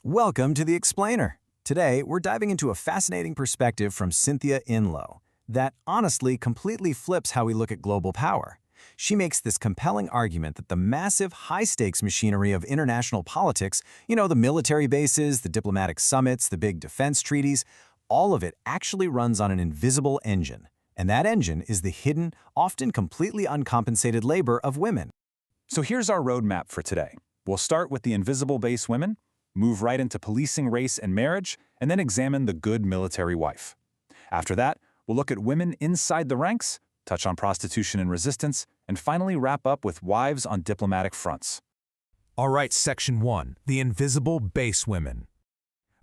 Welcome to The Explainer. Today, we're diving into a fascinating perspective from Cynthia Enloe that honestly completely flips how we look at global power. She makes this compelling argument that the massive, high-stakes machinery of international politics, the military bases, the diplomatic summits, the big defense treaties, all of it actually runs on an invisible engine. And that engine is the hidden, often completely uncompensated labor of women. So here's our roadmap for today. We'll start with the invisible base women, move right into policing race and marriage, and then examine the good military wife. After that, we'll look at women inside the ranks, touch on prostitution and resistance, and finally wrap up with wives on diplomatic fronts. All right, Section 1, the invisible base women.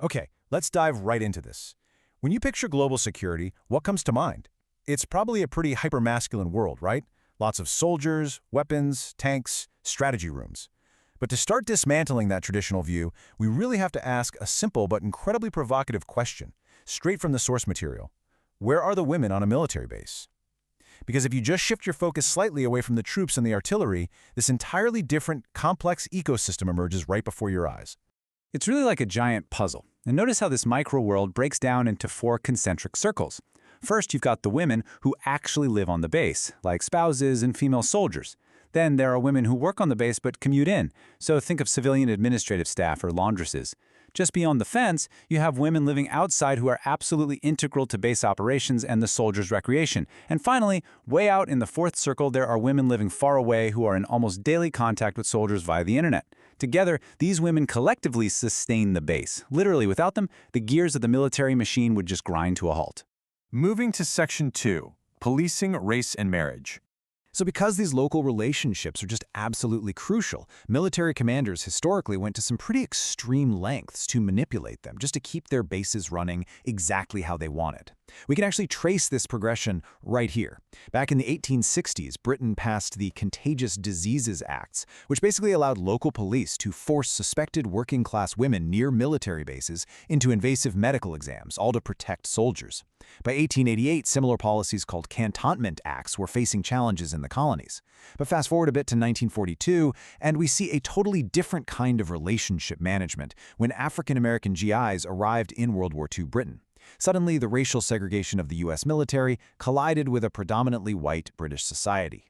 Okay, let's dive right into this. When you picture global security, what comes to mind? It's probably a pretty hyper-masculine world, right? Lots of soldiers, weapons, tanks, strategy rooms. But to start dismantling that traditional view, we really have to ask a simple but incredibly provocative question, straight from the source material. Where are the women on a military base? Because if you just shift your focus slightly away from the troops and the artillery, this entirely different, complex ecosystem emerges right before your eyes. It's really like a giant puzzle. And notice how this micro-world breaks down into 4 concentric circles. First, you've got the women who actually live on the base, like spouses and female soldiers. Then there are women who work on the base but commute in, so think of civilian administrative staff or laundresses. Just beyond the fence, you have women living outside who are absolutely integral to base operations and the soldiers' recreation. And finally, way out in the 4th circle, there are women living far away who are in almost daily contact with soldiers via the internet. Together, these women collectively sustain the base. Literally, without them, the gears of the military machine would just grind to a halt. Moving to Section 2, Policing Race and Marriage. So because these local relationships are just absolutely crucial, military commanders historically went to some pretty extreme lengths to manipulate them, just to keep their bases running exactly how they wanted. We can actually trace this progression right here. Back in the 1860s, Britain passed the Contagious Diseases Acts, which basically allowed local police to force suspected working-class women near military bases into invasive medical exams, all to protect soldiers. By 1888, similar policies called Cantonment Acts were facing challenges in the colonies. But fast forward a bit to 1942, and we see a totally different kind of relationship management when African-American GIs arrived in World War II Britain. Suddenly, the racial segregation of the U.S. military collided with a predominantly white British society.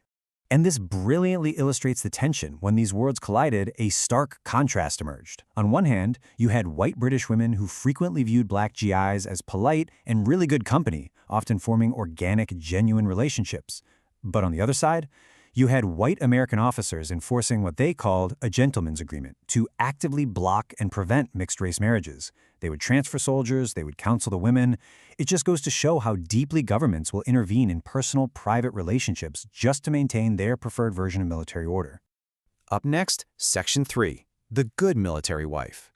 And this brilliantly illustrates the tension. When these worlds collided, a stark contrast emerged. On one hand, you had white British women who frequently viewed black GIs as polite and really good company, often forming organic, genuine relationships. But on the other side, you had white American officers enforcing what they called a gentleman's agreement to actively block and prevent mixed-race marriages. They would transfer soldiers, they would counsel the women. It just goes to show how deeply governments will intervene in personal, private relationships just to maintain their preferred version of military order. Up next, Section 3, the good military wife.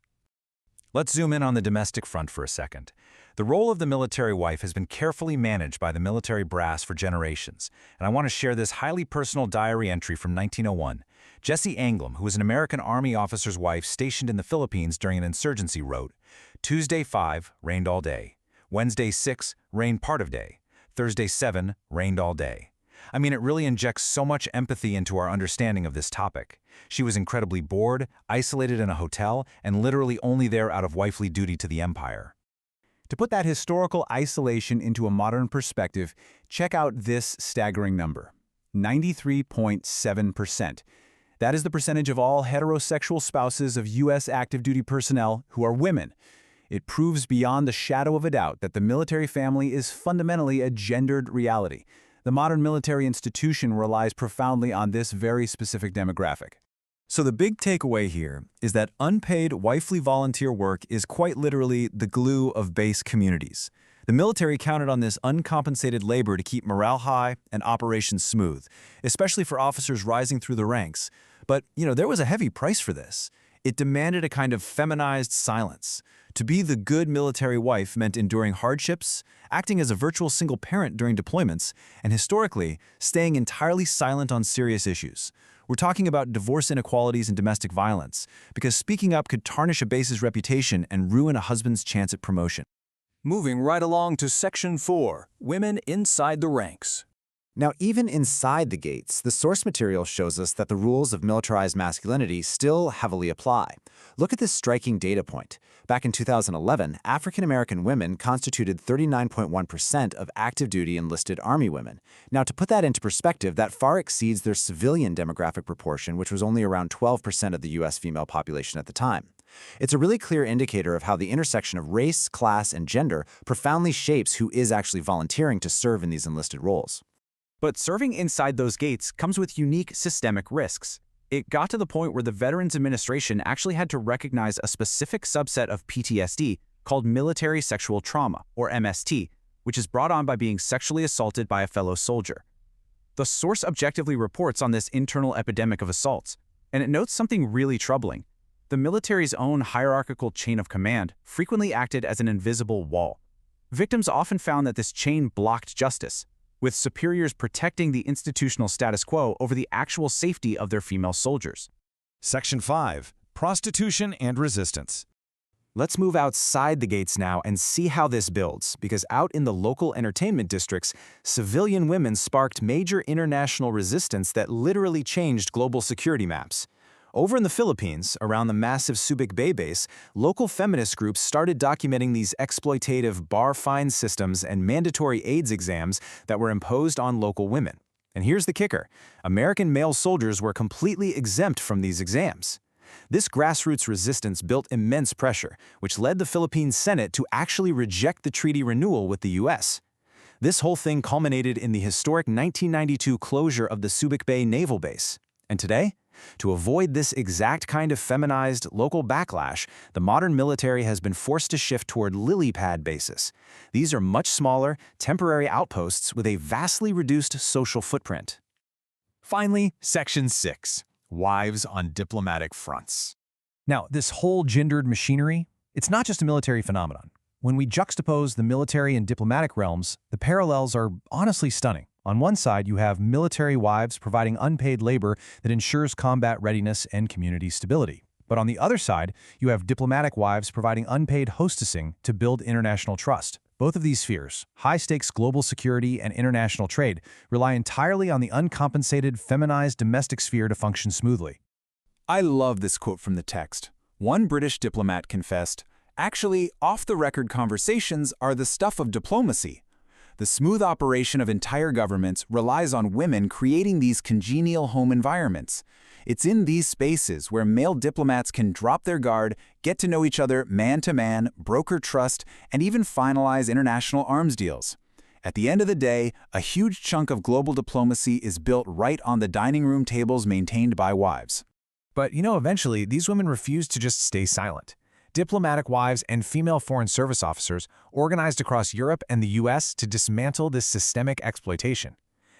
Let's zoom in on the domestic front for a second. The role of the military wife has been carefully managed by the military brass for generations, and I want to share this highly personal diary entry from 1901. Jessie Anglam, who was an American Army officer's wife stationed in the Philippines during an insurgency, wrote, "Tuesday 5, rained all day. Wednesday 6, rained part of day. Thursday 7, rained all day." I mean, it really injects so much empathy into our understanding of this topic. She was incredibly bored, isolated in a hotel, and literally only there out of wifely duty to the empire. To put that historical isolation into a modern perspective, check out this staggering number: 93.7%. That is the percentage of all heterosexual spouses of U.S. active duty personnel who are women. It proves beyond the shadow of a doubt that the military family is fundamentally a gendered reality. The modern military institution relies profoundly on this very specific demographic. So the big takeaway here is that unpaid wifely volunteer work is quite literally the glue of base communities. The military counted on this uncompensated labor to keep morale high and operations smooth, especially for officers rising through the ranks. But, there was a heavy price for this. It demanded a kind of feminized silence. To be the good military wife meant enduring hardships, acting as a virtual single parent during deployments, and historically, staying entirely silent on serious issues. We're talking about divorce inequalities and domestic violence, because speaking up could tarnish a base's reputation and ruin a husband's chance at promotion. Moving right along to Section 4, Women Inside the Ranks. Now, even inside the gates, the source material shows us that the rules of militarized masculinity still heavily apply. Look at this striking data point. Back in 2011, African American women constituted 39.1% of active duty enlisted Army women. Now, to put that into perspective, that far exceeds their civilian demographic proportion, which was only around 12% of the U.S. female population at the time. It's a really clear indicator of how the intersection of race, class, and gender profoundly shapes who is actually volunteering to serve in these enlisted roles. But serving inside those gates comes with unique systemic risks. It got to the point where the Veterans Administration actually had to recognize a specific subset of PTSD called military sexual trauma, or MST, which is brought on by being sexually assaulted by a fellow soldier. The source objectively reports on this internal epidemic of assaults, and it notes something really troubling. The military's own hierarchical chain of command frequently acted as an invisible wall. Victims often found that this chain blocked justice, with superiors protecting the institutional status quo over the actual safety of their female soldiers. Section 5. Prostitution and Resistance. Let's move outside the gates now and see how this builds, because out in the local entertainment districts, civilian women sparked major international resistance that literally changed global security maps. Over in the Philippines, around the massive Subic Bay base, local feminist groups started documenting these exploitative bar fine systems and mandatory AIDS exams that were imposed on local women. And here's the kicker: American male soldiers were completely exempt from these exams. This grassroots resistance built immense pressure, which led the Philippine Senate to actually reject the treaty renewal with the U.S. This whole thing culminated in the historic 1992 closure of the Subic Bay Naval Base. And today, to avoid this exact kind of feminized local backlash, the modern military has been forced to shift toward lily pad bases. These are much smaller, temporary outposts with a vastly reduced social footprint. Finally, Section 6. Wives on Diplomatic Fronts. Now, this whole gendered machinery, it's not just a military phenomenon. When we juxtapose the military and diplomatic realms, the parallels are honestly stunning. On one side, you have military wives providing unpaid labor that ensures combat readiness and community stability. But on the other side, you have diplomatic wives providing unpaid hostessing to build international trust. Both of these spheres, high-stakes global security and international trade, rely entirely on the uncompensated, feminized domestic sphere to function smoothly. I love this quote from the text. One British diplomat confessed, "Actually, off-the-record conversations are the stuff of diplomacy. The smooth operation of entire governments relies on women creating these congenial home environments. It's in these spaces where male diplomats can drop their guard, get to know each other man to man, broker trust, and even finalize international arms deals. At the end of the day, a huge chunk of global diplomacy is built right on the dining room tables maintained by wives." But, eventually, these women refused to just stay silent. Diplomatic wives and female foreign service officers organized across Europe and the U.S. to dismantle this systemic exploitation.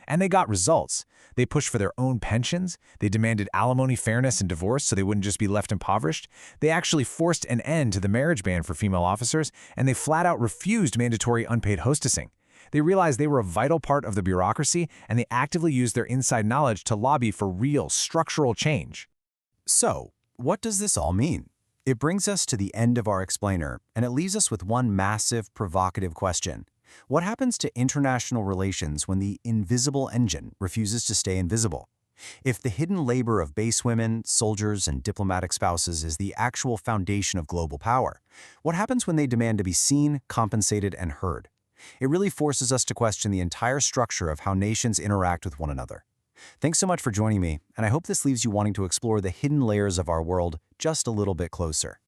And they got results. They pushed for their own pensions, they demanded alimony fairness and divorce so they wouldn't just be left impoverished, they actually forced an end to the marriage ban for female officers, and they flat out refused mandatory unpaid hostessing. They realized they were a vital part of the bureaucracy, and they actively used their inside knowledge to lobby for real, structural change. So, what does this all mean? It brings us to the end of our explainer, and it leaves us with one massive, provocative question. What happens to international relations when the invisible engine refuses to stay invisible? If the hidden labor of base women, soldiers, and diplomatic spouses is the actual foundation of global power, what happens when they demand to be seen, compensated, and heard? It really forces us to question the entire structure of how nations interact with one another. Thanks so much for joining me, and I hope this leaves you wanting to explore the hidden layers of our world just a little bit closer.